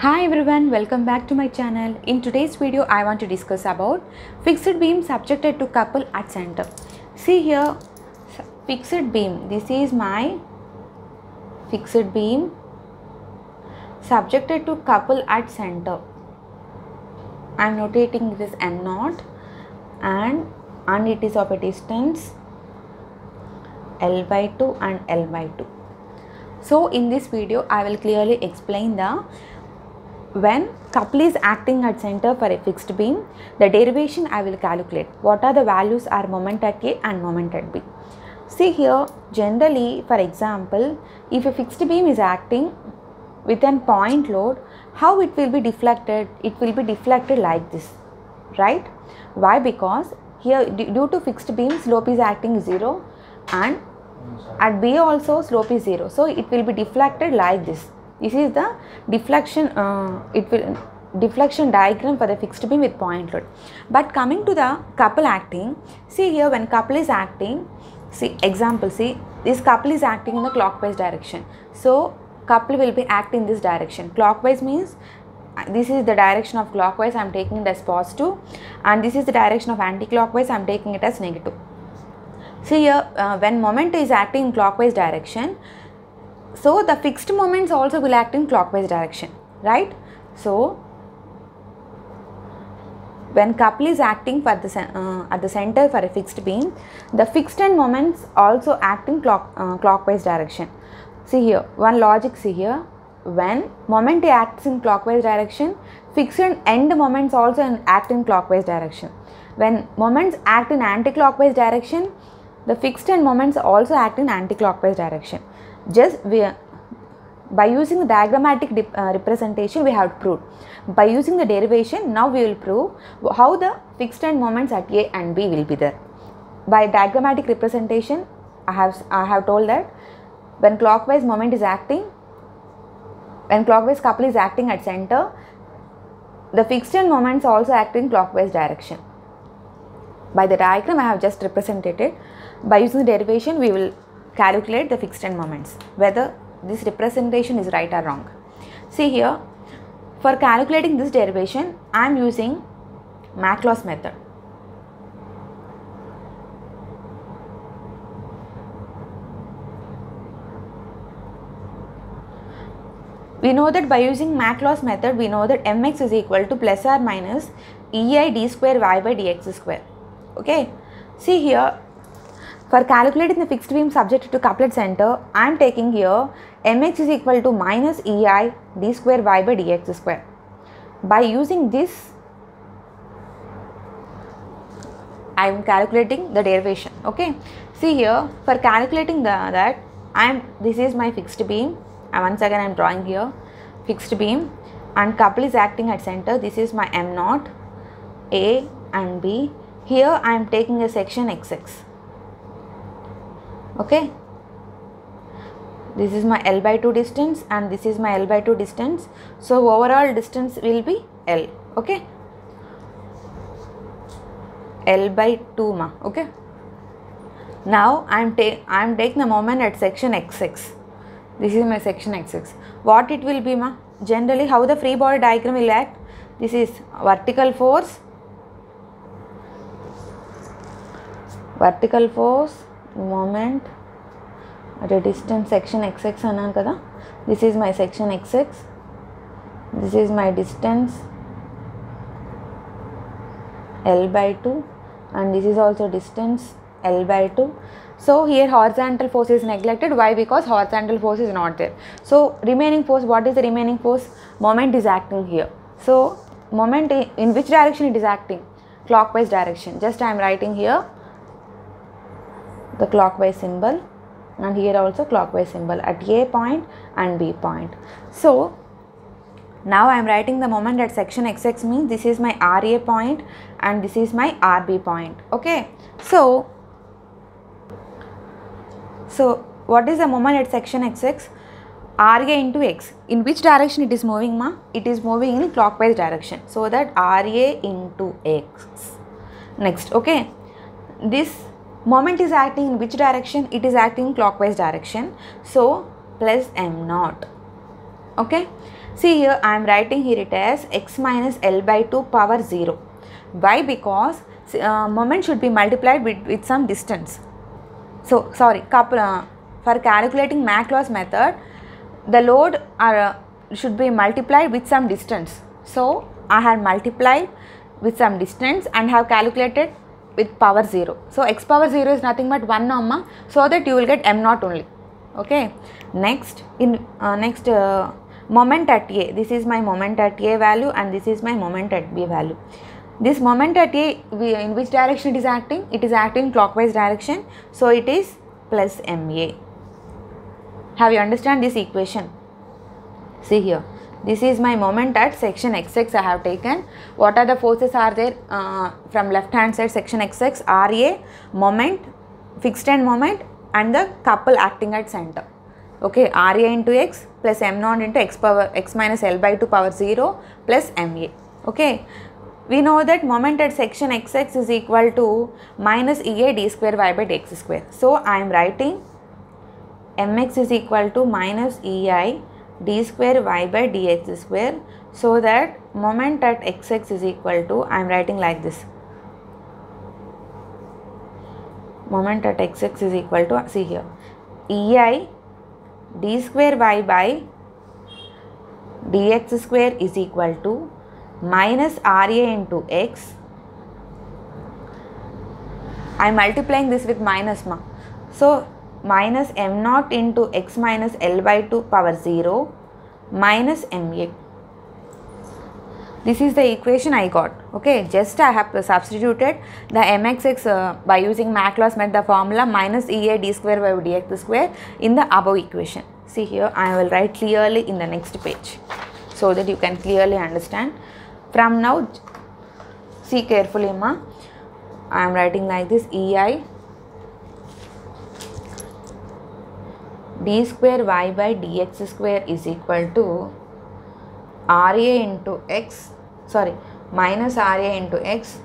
Hi everyone, welcome back to my channel. In today's video I want to discuss about fixed beam subjected to couple at center. See here, fixed beam. This is my fixed beam subjected to couple at center. I am notating this M0 and it is of a distance L by 2 and L by 2. So in this video I will clearly explain when couple is acting at center for a fixed beam, the derivation I will calculate. What are the values are moment at A and moment at B. See here, generally for example, if a fixed beam is acting with a point load, how it will be deflected? It will be deflected like this, right? Why? Because here due to fixed beam slope is acting 0 and at B also slope is 0. So it will be deflected like this. This is the deflection deflection diagram for the fixed beam with point load. But coming to the couple acting, see here when couple is acting, see example, see this couple is acting in the clockwise direction. So couple will be acting in this direction. Clockwise means this is the direction of clockwise, I am taking it as positive, and this is the direction of anti-clockwise, I am taking it as negative. See here when moment is acting in clockwise direction, so the fixed moments also will act in clockwise direction, right? So when couple is acting for at the center for a fixed beam, the fixed end moments also act in clockwise direction. See here, one logic, see here, when moment acts in clockwise direction, fixed end moments also act in clockwise direction. When moments act in anti-clockwise direction, the fixed end moments also act in anti-clockwise direction. Just by using the diagrammatic representation we have proved. By using the derivation, now we will prove how the fixed end moments at A and B will be there. By diagrammatic representation, I have told that when clockwise moment is acting, when clockwise couple is acting at center, the fixed end moments also act in clockwise direction. By the diagram I have just represented it. By using the derivation we will calculate the fixed end moments, whether this representation is right or wrong. See here, for calculating this derivation I am using Maclau's method. We know that by using Maclau's method we know that mx is equal to plus or minus ei d square y by dx square. Okay, see here, for calculating the fixed beam subjected to couplet center, I am taking here mx is equal to minus ei d square y by dx square. By using this, I am calculating the derivation. Okay, see here, for calculating this is my fixed beam, and once again I am drawing here fixed beam and couple is acting at center. This is my M0, A and B. Here I am taking a section XX. Okay, this is my L by 2 distance and this is my L by 2 distance. So overall distance will be L. Okay, L by 2 ma. Okay, now I am taking the moment at section XX. This is my section XX. What it will be ma? Generally how the free body diagram will act? This is vertical force, moment at a distance section XX annan kada. This is my section XX, this is my distance L by 2 and this is also distance L by 2. So here horizontal force is neglected. Why? Because horizontal force is not there. So remaining force, what is the remaining force? Moment is acting here. So moment in which direction it is acting? Clockwise direction. Just I am writing here the clockwise symbol and here also clockwise symbol at A point and B point. So now I am writing the moment at section XX means this is my RA point and this is my RB point. Okay, so what is the moment at section XX? RA into X. In which direction it is moving ma? It is moving in clockwise direction. So that RA into X. Next, okay, this moment is acting in which direction? It is acting in clockwise direction. So plus M0. Okay, See here, I am writing here it as x minus L by 2 power 0. Why? Because moment should be multiplied with some distance. So sorry, for calculating Maclaurin's method, the load should be multiplied with some distance. So I have multiplied with some distance and have calculated with power 0. So x power 0 is nothing but 1 norma, so that you will get m naught only. Okay. Next, moment at A. This is my moment at A value and this is my moment at B value. This moment at A, in which direction it is acting? It is acting clockwise direction. So it is plus MA. Have you understand this equation? See here. This is my moment at section XX I have taken. What are the forces are there from left hand side section XX? RA, moment, fixed end moment and the couple acting at center. Okay, RA into X plus M naught into X minus L by 2 power 0 plus MA. Okay. We know that moment at section XX is equal to minus EA d square y by dx square. So I am writing mx is equal to minus EI d square y by dx square, so that moment at XX is equal to, I am writing like this. Moment at XX is equal to, see here, EI d square y by dx square is equal to minus RA into X. I am multiplying this with minus ma. So minus m naught into x minus L by 2 power 0 minus MA. This is the equation I got. Okay, just I have substituted the mxx by using Maclaurin's method, the formula minus EA d square by dx square in the above equation. See here, I will write clearly in the next page so that you can clearly understand. From now, see carefully ma, I am writing like this, EI d square y by dx square is equal to RA into X, sorry, minus RA into X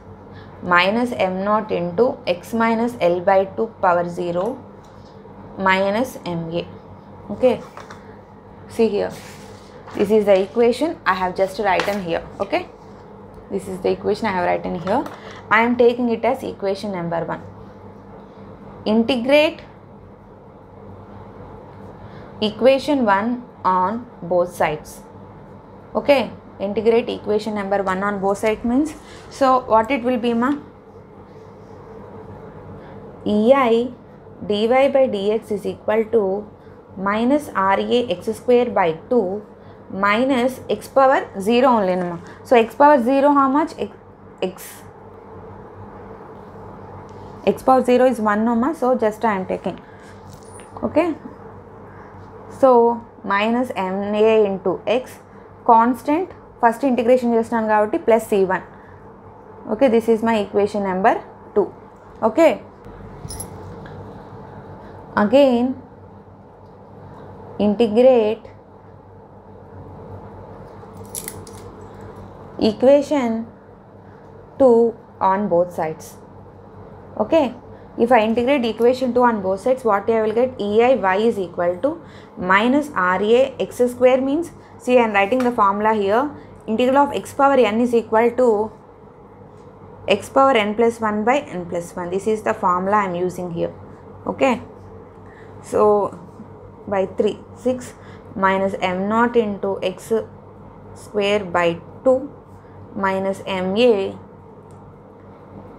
minus m naught into x minus L by 2 power 0 minus MA. Okay, see here, this is the equation I have just written here. Okay, this is the equation I have written here. I am taking it as equation number 1. Integrate equation 1 on both sides. Okay, integrate equation number 1 on both sides means, so what it will be ma? EI dy by dx is equal to minus RA x square by 2 minus x power 0 only ma. So x power 0 how much? X power 0 is 1 no ma, so just I am taking. Okay, so minus MA into X constant, first integration just done kabatti plus C1. Okay, this is my equation number 2. Okay, again integrate equation 2 on both sides. Okay, if I integrate equation 2 on both sides, what I will get? EI y is equal to minus RA x square means, see I am writing the formula here, integral of x power n is equal to x power n plus 1 by n plus 1. This is the formula I am using here. Okay, so by 3, 6 minus m naught into x square by 2 minus MA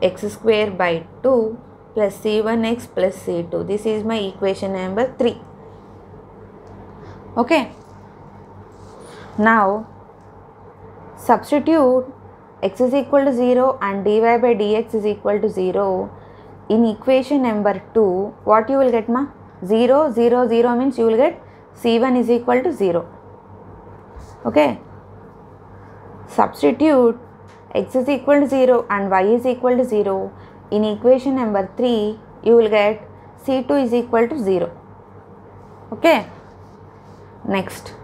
x square by 2 plus C1x plus C2. This is my equation number 3. Okay, now substitute x is equal to 0 and dy by dx is equal to 0 in equation number 2. What you will get ma? 0, 0, 0 means you will get C1 is equal to 0. Okay, substitute x is equal to 0 and y is equal to 0 in equation number 3. You will get C2 is equal to 0. Okay, next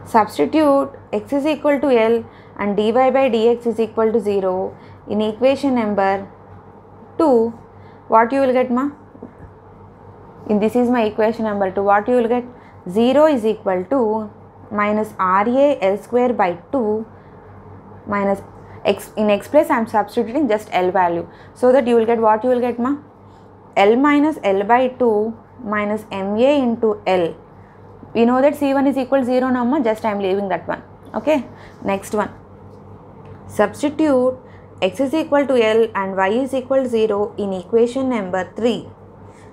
substitute x is equal to L and dy by dx is equal to 0 in equation number 2. What you will get ma? In this is my equation number 2. What you will get? 0 is equal to minus RA L square by 2 minus x. In x place I am substituting just L value, so that you will get what you will get, ma? L minus L by 2 minus MA into L. We know that C1 is equal to 0 now, ma? Just I am leaving that one. Okay. Next one. Substitute x is equal to L and y is equal to 0 in equation number 3.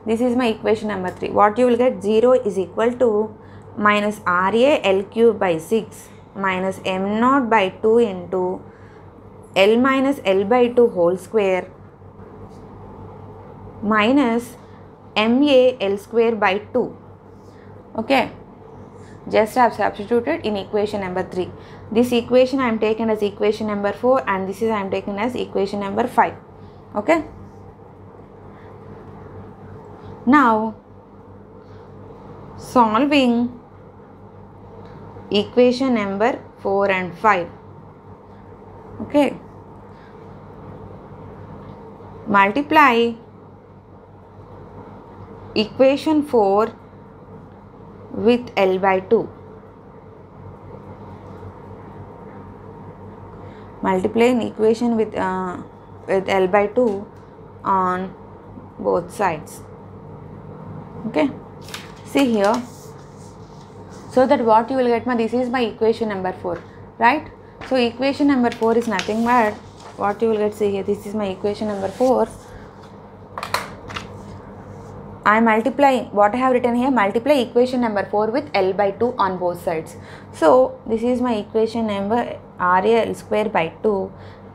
This is my equation number 3. What you will get? 0 is equal to minus RA L cube by 6 minus M naught by 2 into L minus L by 2 whole square minus MA L square by 2. Okay. Just I have substituted in equation number 3. This equation I am taken as equation number 4 and this is I am taken as equation number 5. Okay. Now solving equation number 4 and 5. Okay. Multiply equation 4 with L by 2. Multiply an equation with L by 2 on both sides. Okay. See here. So that what you will get, this is my equation number 4, right? So equation number 4 is nothing but what you will get. See here, this is my equation number 4. I am multiplying what I have written here, multiply equation number 4 with L by 2 on both sides. So this is my equation number RA L square by 2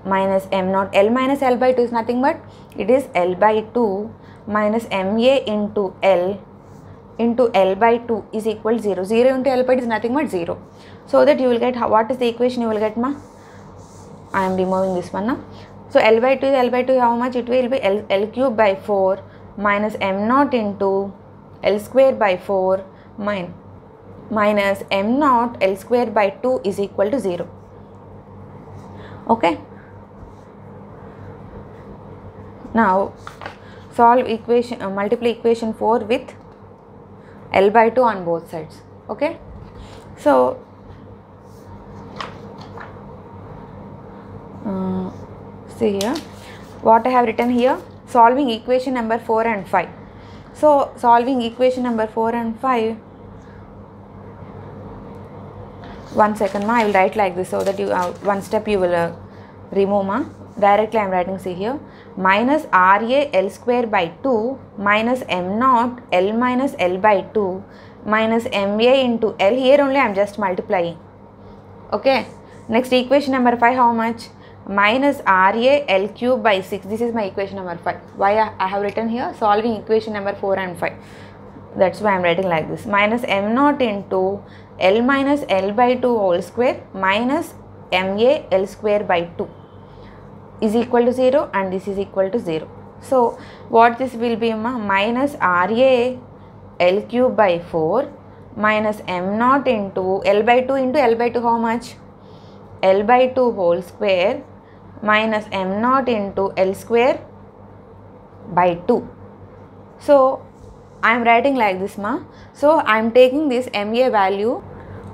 minus M naught. L minus L by 2 is nothing but it is L by 2 minus MA into L by 2 is equal to 0. 0 into L by 2 is nothing but 0. So that you will get, what is the equation you will get, ma? I am removing this one now. So L by 2 is L by 2, how much? It will be L cube by 4 minus M naught into L square by 4 minus M naught L square by 2 is equal to 0. Okay. Now solve equation, multiply equation 4 with L by 2 on both sides. Okay. So see here what I have written here, solving equation number 4 and 5. So solving equation number 4 and 5, one second, ma, I will write like this so that you one step you will remove, ma. Directly I am writing, see here, minus RA L square by 2 minus M naught L minus L by 2 minus MA into L. Here only I am just multiplying. Okay. Next equation number 5, how much? Minus RA L cube by 6. This is my equation number 5. Why I have written here, solving equation number 4 and 5. That's why I am writing like this. Minus M naught into L minus L by 2 whole square minus MA L square by 2 is equal to 0 and this is equal to 0. So what this will be, minus RA L cube by 4 minus M naught into L by 2 into L by 2, how much? L by 2 whole square minus M naught into L square by 2. So I am writing like this, ma. So I am taking this MA value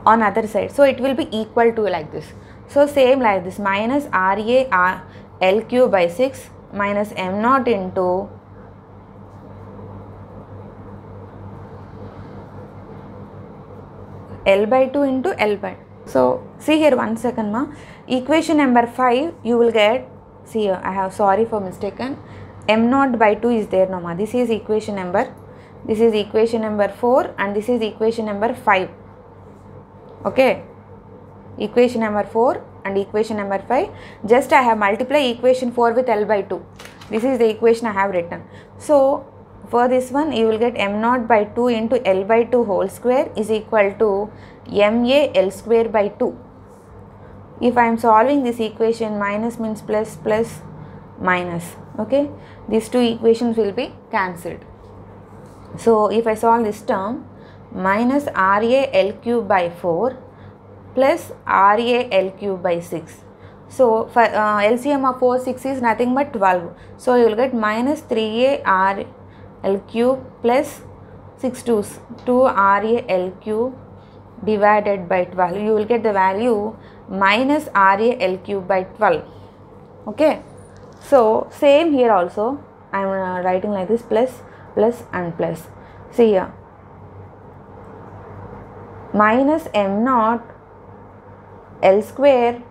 on other side. So it will be equal to like this. So same like this, minus RA L cube by 6 minus M naught into L by 2 into L by 2. So see here, one second, ma. Equation number 5 you will get, see here, I have, sorry for mistaken, M naught by 2 is there, no, ma. This is equation number 4 and this is equation number 5. Okay. Equation number 4 and equation number 5. Just I have multiplied equation 4 with L by 2. This is the equation I have written. So for this one you will get M naught by 2 into L by 2 whole square is equal to MA L square by 2. If I am solving this equation, minus means plus, plus minus. Okay. These two equations will be cancelled. So if I solve this term, minus RA L cube by 4 plus RA L cube by 6. So for LCM of 4, 6 is nothing but 12. So you will get minus 3A R L cube plus 6 2 RA L cube divided by 12, you will get the value minus RA L cube by 12. Okay, so same here also, I am writing like this, plus, plus and plus. See here, minus m naught L square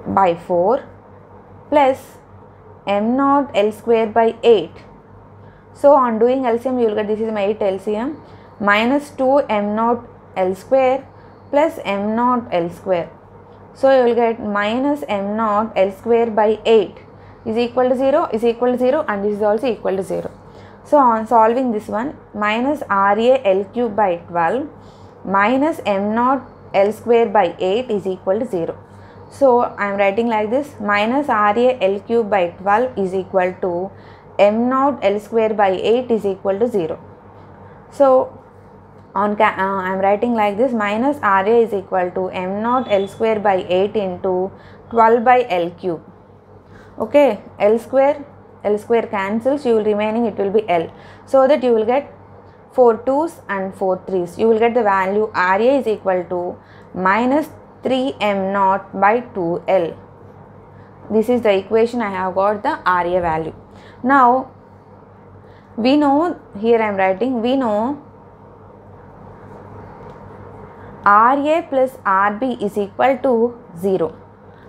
by 4 plus m naught L square by 8. So on doing LCM, you will get, this is my 8 LCM, minus 2 m naught L square plus m naught L square. So you will get minus m naught L square by 8 is equal to 0, is equal to 0, and this is also equal to 0. So on solving this one, minus RA L cube by 12 minus m naught L square by 8 is equal to 0. So I am writing like this, minus RA L cube by 12 is equal to m naught L square by 8 is equal to 0. So I am writing like this, minus RA is equal to m naught L square by 8 into 12 by L cube. Okay, L square cancels, you will remaining, it will be L. So that you will get 4 2's and 4 3's. You will get the value RA is equal to minus 3m naught by 2L. This is the equation I have got the RA value. Now we know, here I am writing, we know RA plus RB is equal to 0.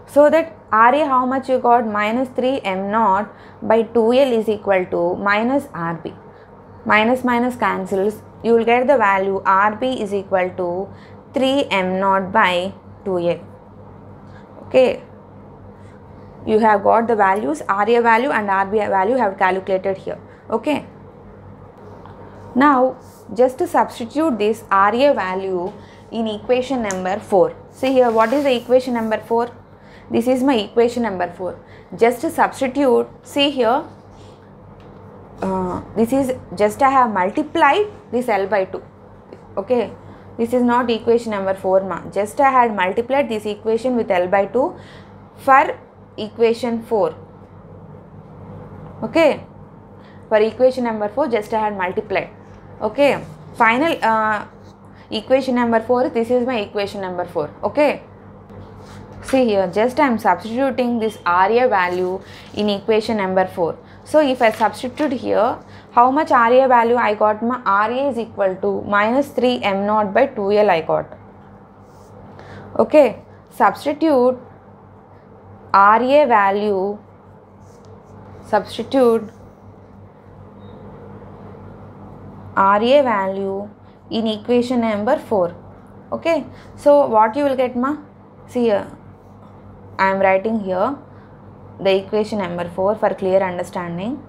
So that RA, how much you got, minus 3m naught by 2L is equal to minus RB. Minus minus cancels, you will get the value RB is equal to 3m naught by 2L. Okay, you have got the values, RA value and RB value have calculated here. Okay, now just to substitute this RA value in equation number 4. See here, what is the equation number 4? This is my equation number 4. Just to substitute, see here, this is just I have multiplied this L by 2. Okay, this is not equation number 4 ma. Just I had multiplied this equation with L by 2 for equation 4. Okay, for equation number 4 just I had multiplied. Okay, final equation number 4, this is my equation number 4. Okay, see here, just I am substituting this RA value in equation number 4. So if I substitute here, how much RA value I got? My RA is equal to minus 3m naught by 2L I got. Okay, substitute RA value, substitute RA value in equation number 4. Okay, so what you will get ma? See here, I am writing here the equation number 4 for clear understanding.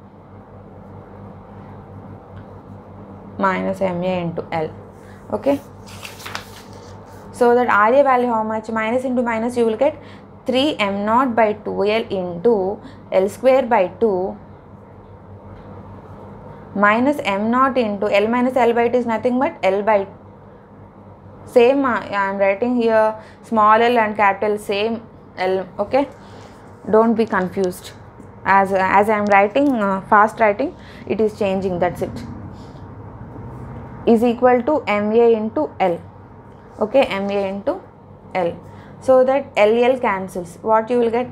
Minus MA into L. Okay, so that RA value how much? Minus into minus, you will get 3m naught by 2L into L square by 2 minus m naught into L minus L by 2 is nothing but L by same. I am writing here small l and capital same L. Okay, don't be confused. As I am writing fast writing, it is changing, that's it. Is equal to MA into L. Okay, MA into L. So that LL cancels. What you will get?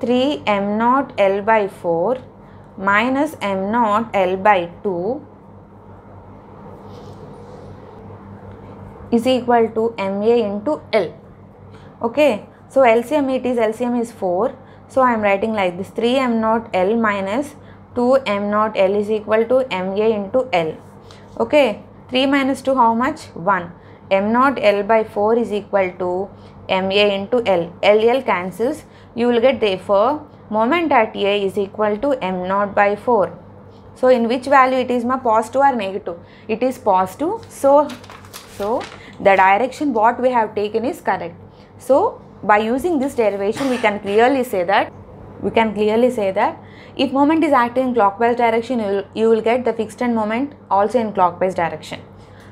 3m naught L by 4 minus m naught L by 2 is equal to MA into L. Okay, so LCM is 4. So I am writing like this, 3m naught L minus 2m naught L is equal to MA into L. Okay, 3 minus 2 how much? 1. M naught L by 4 is equal to MA into L. LL cancels. You will get therefore moment at A is equal to m naught by 4. So in which value it is, ma, positive or negative? It is positive. So the direction what we have taken is correct. So by using this derivation we can clearly say that if moment is acting in clockwise direction, you will get the fixed end moment also in clockwise direction.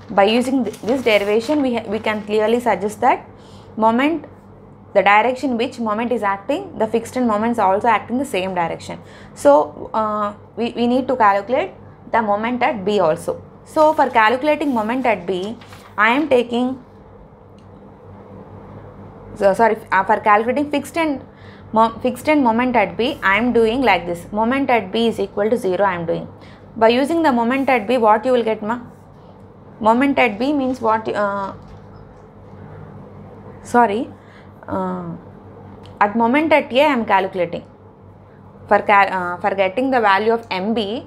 By using this derivation we can clearly suggest that moment, the direction which moment is acting, the fixed end moments are also acting the same direction. So we need to calculate the moment at B also. So for calculating moment at B, I am taking, for calculating fixed end moment at B, I am doing like this. Moment at B is equal to 0 I am doing. By using the moment at B, what you will get, ma? Moment at B means what? At moment at A I am calculating. For getting the value of MB,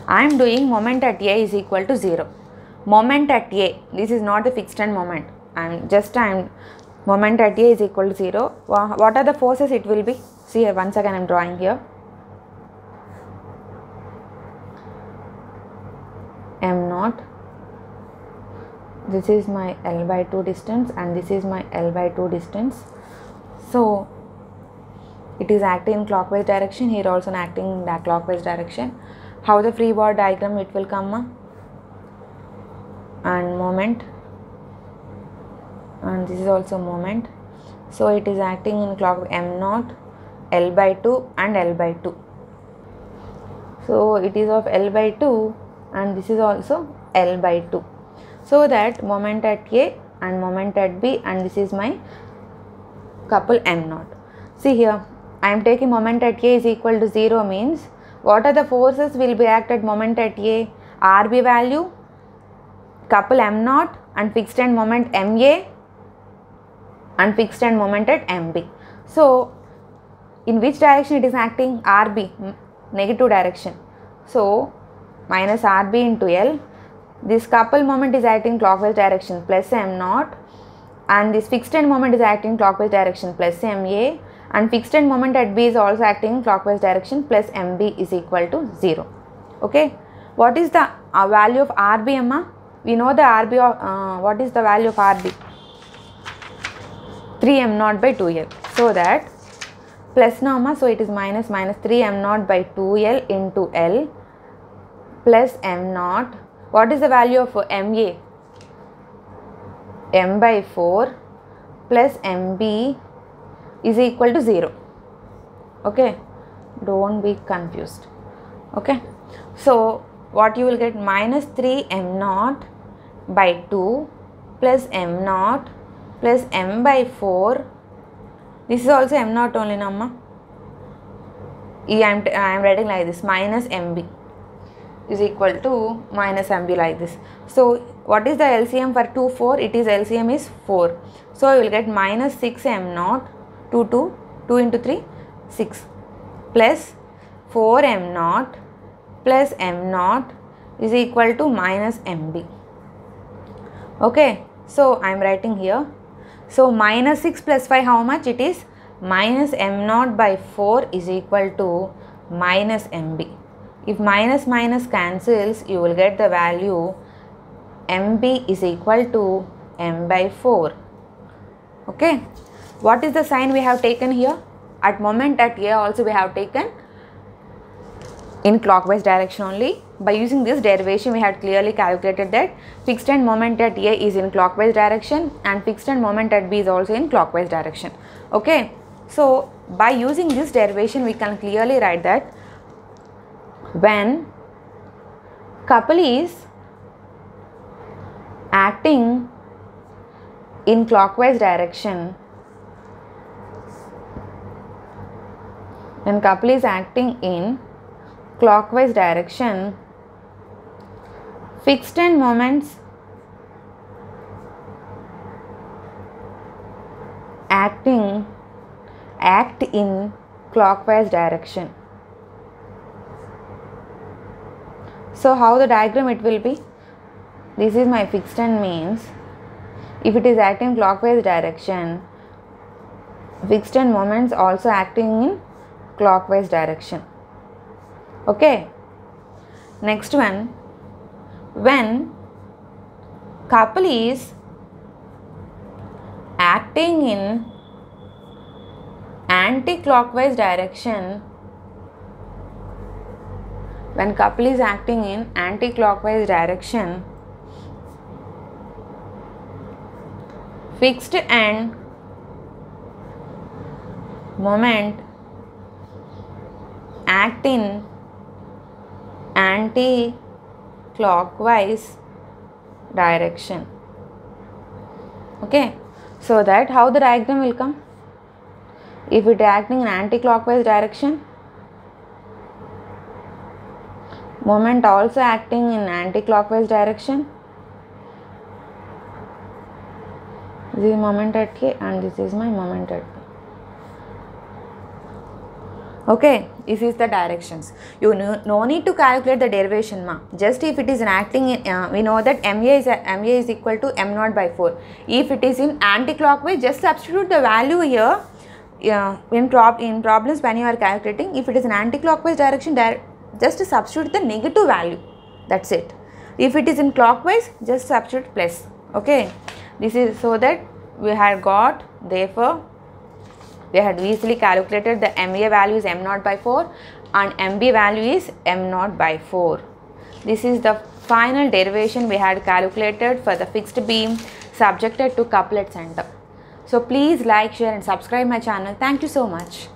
I am doing moment at A is equal to 0. Moment at A, this is not the fixed end moment. Moment at A is equal to 0. What are the forces it will be? See here, once again I am drawing here. M naught. This is my L by 2 distance and this is my L by 2 distance. So it is acting in clockwise direction, here also acting in the clockwise direction. How the free body diagram it will come, and moment, and this is also moment. So it is acting in clock M naught, L by 2 and L by 2. So it is of L by 2 and this is also L by 2. So that moment at A and moment at B, and this is my couple M naught. See here, I am taking moment at A is equal to 0 means what are the forces will be act at moment at A? RB value, couple M naught and fixed end moment MA and fixed end moment at MB. So in which direction it is acting? RB, negative direction. So minus RB into L. This couple moment is acting clockwise direction plus M naught, and this fixed end moment is acting clockwise direction plus MA, and fixed end moment at B is also acting clockwise direction plus MB is equal to 0. Okay. What is the value of RB, Amma? We know the RB of, what is the value of RB? 3M naught by 2L. So that plus now, Amma, so it is minus 3M naught by 2L into L plus M naught. What is the value of MA? M by 4 plus MB is equal to 0. Okay, don't be confused. Okay, so what you will get, minus 3 M naught by 2 plus M naught plus M by 4. This is also M naught only, Namma. I am writing like this, minus MB is equal to minus MB like this. So what is the LCM for 2, 4? It is LCM is 4. So I will get minus 6 M naught, 2 into 3, 6 plus 4 M naught plus M naught is equal to minus MB. Okay, so I am writing here. So minus 6 plus 5, how much it is? Minus M naught by 4 is equal to minus MB. If minus minus cancels, you will get the value MB is equal to M by 4. Okay. What is the sign we have taken here? At moment at A also we have taken in clockwise direction only. By using this derivation, we had clearly calculated that fixed end moment at A is in clockwise direction and fixed end moment at B is also in clockwise direction. Okay. So by using this derivation, we can clearly write that when couple is acting in clockwise direction, when couple is acting in clockwise direction, fixed end moments act in clockwise direction. So how the diagram it will be? This is my fixed end means if it is acting clockwise direction, fixed end moments also acting in clockwise direction. Okay. Next one, when couple is acting in anti-clockwise direction, when couple is acting in anti-clockwise direction, fixed end moment act in anti clockwise direction. Okay, so that how the diagram will come? If it is acting in anti-clockwise direction, moment also acting in anti-clockwise direction. This is moment at K and this is my moment at P. Okay, this is the directions. You no need to calculate the derivation ma. Just if it is in acting in, we know that MA is equal to M naught by 4. If it is in anti-clockwise, just substitute the value here. In problems when you are calculating, if it is in anti-clockwise direction, just substitute the negative value. That's it. If it is in clockwise, just substitute plus. Okay. This is so that we had got, therefore, we had easily calculated the MA value is M naught by 4 and MB value is M naught by 4. This is the final derivation we had calculated for the fixed beam subjected to couplet center. So please like, share and subscribe my channel. Thank you so much.